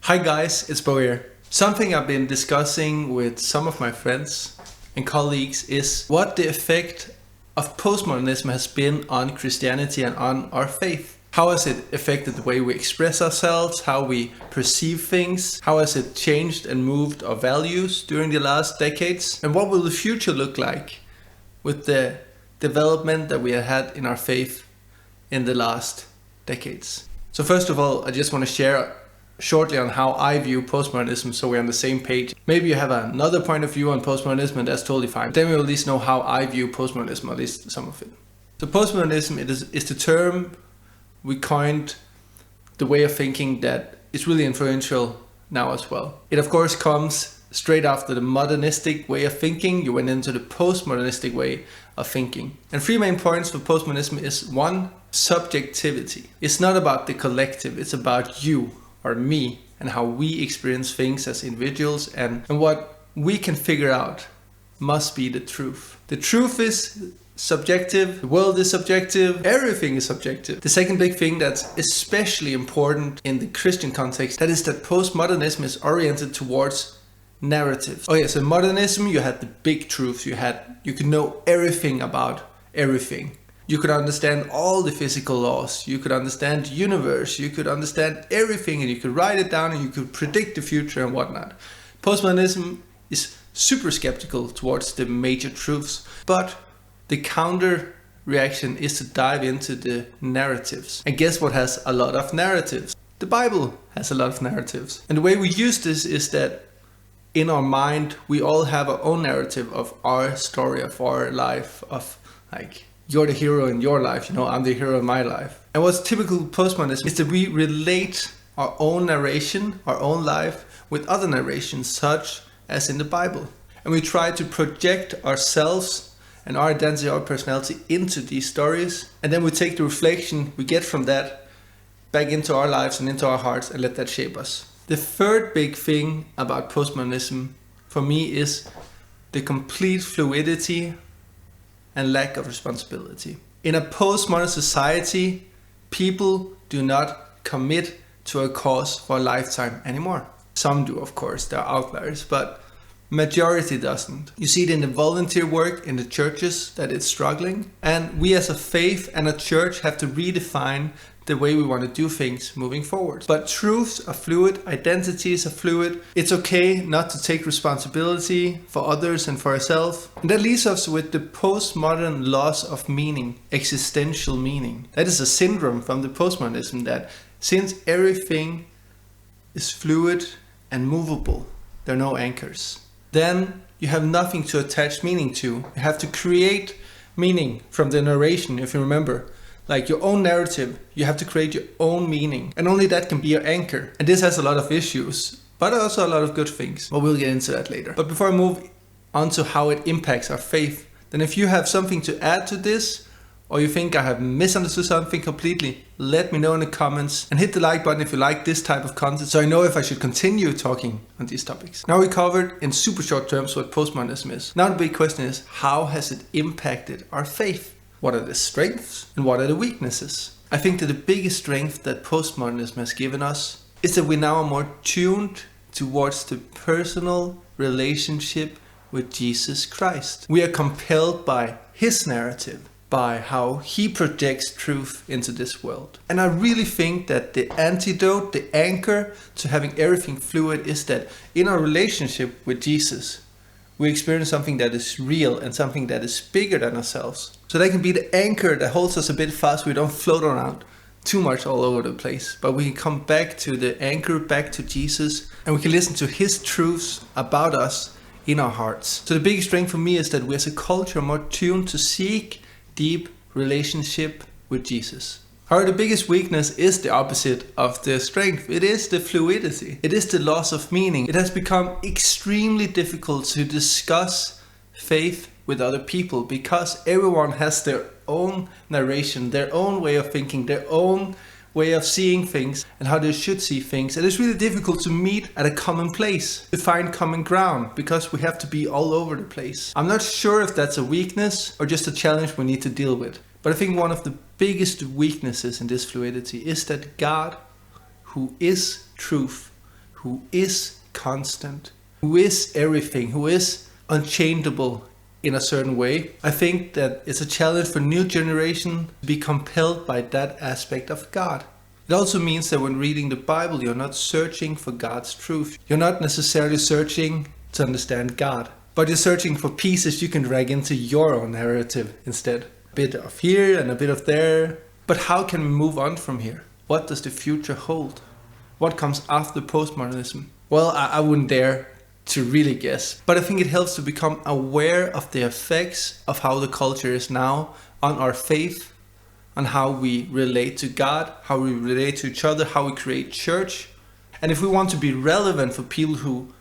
Hi guys, it's Bo here. Something I've been discussing with some of my friends and colleagues is what the effect of postmodernism has been on Christianity and on our faith. How has it affected the way we express ourselves, how we perceive things? How has it changed and moved our values during the last decades? And what will the future look like with the development that we have had in our faith in the last decades? So first of all, I just want to share shortly on how I view postmodernism so we're on the same page. Maybe you have another point of view on postmodernism and that's totally fine. Then we'll at least know how I view postmodernism, at least some of it. So postmodernism is the term we coined, the way of thinking that is really influential now as well. It of course comes straight after the modernistic way of thinking. You went into the postmodernistic way of thinking. And three main points for postmodernism is one, subjectivity. It's not about the collective, it's about you or me and how we experience things as individuals, and what we can figure out must be the truth. The truth is subjective, the world is subjective, everything is subjective. The second big thing that's especially important in the Christian context, that is that postmodernism is oriented towards narratives. Oh yes, in modernism you had the big truths, you could know everything about everything. You could understand all the physical laws, you could understand the universe, you could understand everything, and you could write it down and you could predict the future and whatnot. Postmodernism is super skeptical towards the major truths, but the counter reaction is to dive into the narratives. And guess what has a lot of narratives? The Bible has a lot of narratives. And the way we use this is that in our mind we all have our own narrative of our story, of our life, of like, you're the hero in your life, I'm the hero in my life. And what's typical postmodernism is that we relate our own narration, our own life, with other narrations, such as in the Bible. And we try to project ourselves and our identity, our personality into these stories. And then we take the reflection we get from that back into our lives and into our hearts and let that shape us. The third big thing about postmodernism for me is the complete fluidity and lack of responsibility. In a postmodern society, people do not commit to a cause for a lifetime anymore. Some do, of course, there are outliers, but majority doesn't. You see it in the volunteer work in the churches that it's struggling, and we as a faith and a church have to redefine the way we want to do things moving forward. But truths are fluid, identities are fluid. It's okay not to take responsibility for others and for ourselves. And that leaves us with the postmodern loss of meaning, existential meaning. That is a syndrome from the postmodernism, that since everything is fluid and movable, there are no anchors. Then you have nothing to attach meaning to. You have to create meaning from the narration, if you remember. Like your own narrative, you have to create your own meaning, and only that can be your anchor. And this has a lot of issues, but also a lot of good things. But we'll get into that later. But before I move on to how it impacts our faith, then if you have something to add to this, or you think I have misunderstood something completely, let me know in the comments, and hit the like button if you like this type of content, so I know if I should continue talking on these topics. Now we covered in super short terms what postmodernism is. Now the big question is, how has it impacted our faith? What are the strengths and what are the weaknesses? I think that the biggest strength that postmodernism has given us is that we now are more tuned towards the personal relationship with Jesus Christ. We are compelled by his narrative, by how he projects truth into this world. And I really think that the antidote, the anchor to having everything fluid, is that in our relationship with Jesus, we experience something that is real and something that is bigger than ourselves. So that can be the anchor that holds us a bit fast. We don't float around too much all over the place, but we can come back to the anchor, back to Jesus, and we can listen to his truths about us in our hearts. So the biggest strength for me is that we as a culture are more tuned to seek deep relationship with Jesus. However, the biggest weakness is the opposite of the strength. It is the fluidity. It is the loss of meaning. It has become extremely difficult to discuss faith with other people because everyone has their own narration, their own way of thinking, their own way of seeing things and how they should see things. And it's really difficult to meet at a common place, to find common ground, because we have to be all over the place. I'm not sure if that's a weakness or just a challenge we need to deal with. But I think one of the biggest weaknesses in this fluidity is that God, who is truth, who is constant, who is everything, who is unchangeable in a certain way. I think that it's a challenge for new generation to be compelled by that aspect of God. It also means that when reading the Bible, you're not searching for God's truth. You're not necessarily searching to understand God, but you're searching for pieces you can drag into your own narrative instead. A bit of here and a bit of there. But how can we move on from here? What does the future hold? What comes after postmodernism? Well, I wouldn't dare to really guess, but I think it helps to become aware of the effects of how the culture is now on our faith, on how we relate to God, how we relate to each other, how we create church. And if we want to be relevant for people who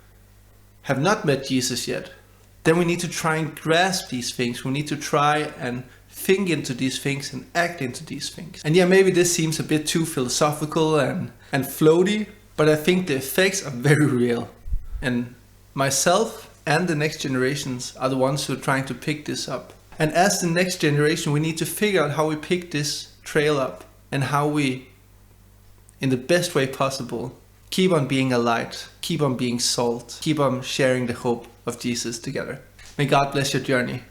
have not met Jesus yet, then we need to try and grasp these things. We need to try and think into these things and act into these things. And yeah, maybe this seems a bit too philosophical and floaty, but I think the effects are very real. And myself and the next generations are the ones who are trying to pick this up. And as the next generation, we need to figure out how we pick this trail up and how we, in the best way possible, keep on being a light, keep on being salt, keep on sharing the hope of Jesus together. May God bless your journey.